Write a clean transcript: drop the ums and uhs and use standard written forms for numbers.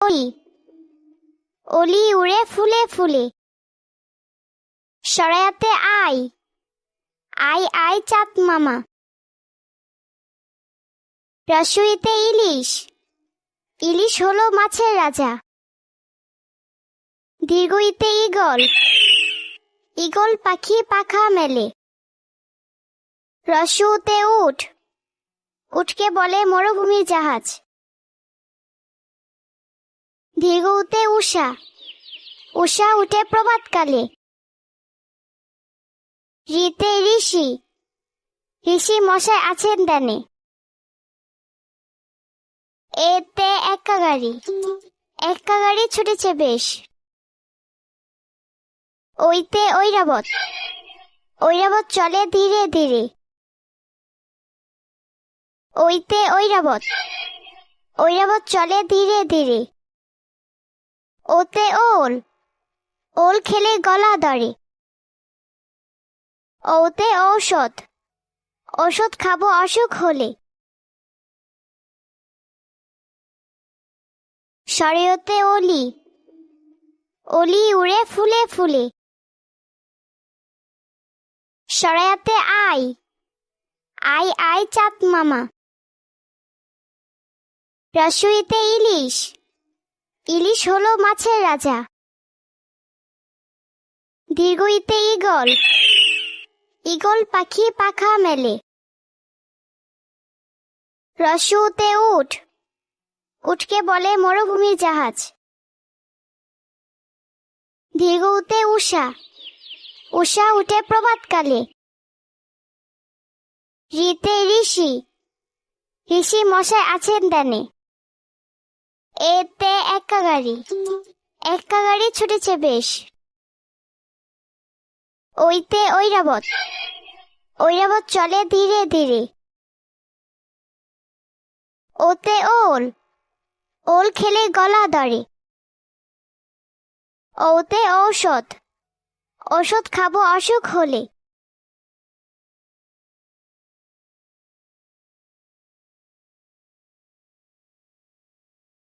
ওলি অলি উড়ে ফুলে ফুলে। সরায়াতে আই আই আই চাঁদ মামা। রসইতে ইলিশ ইলিশ হলো মাছের রাজা। দীর্ঘইতে ঈগল ঈগল পাখি পাখা মেলে। রসউতে উট উটকে বলে মরুভূমির জাহাজ। দীর্ঘউতে উষা উষা উঠে প্রভাতকালে। ঋতে ঋষি ঋষি মশাই আছেন ধ্যানে। এতে এক্কা গাড়ি ছুটেছে বেশ। ওইতে ঐরাবত চলে ধীরে ধীরে। ওইতে ঐরাবত চলে ধীরে ধীরে। ওতে ওল খেলে গলা ধরে। ওতে ঔষধ খাবো অসুখ হলে। সরেয়তে অলি উড়ে ফুলে ফুলে। সরায়াতে আই আই চাঁদ মামা। রসইতে ইলিশ হলো মাছের রাজা। দীর্ঘইতে ঈগল পাখি পাখা মেলে। রসউতে উটকে বলে মরুভূমির জাহাজ। দীর্ঘউতে উষা উঠে প্রভাতকালে। ঋতে ঋষি মশাই আছেন ধ্যানে। এতে এক্কা গাড়ি ছুটেছে বেশ। ওইতে ঐরাবত চলে ধীরে ধীরে। ওতে ওল খেলে গলা ধরে। ওতে ঔষধ খাবো অসুখ হলে।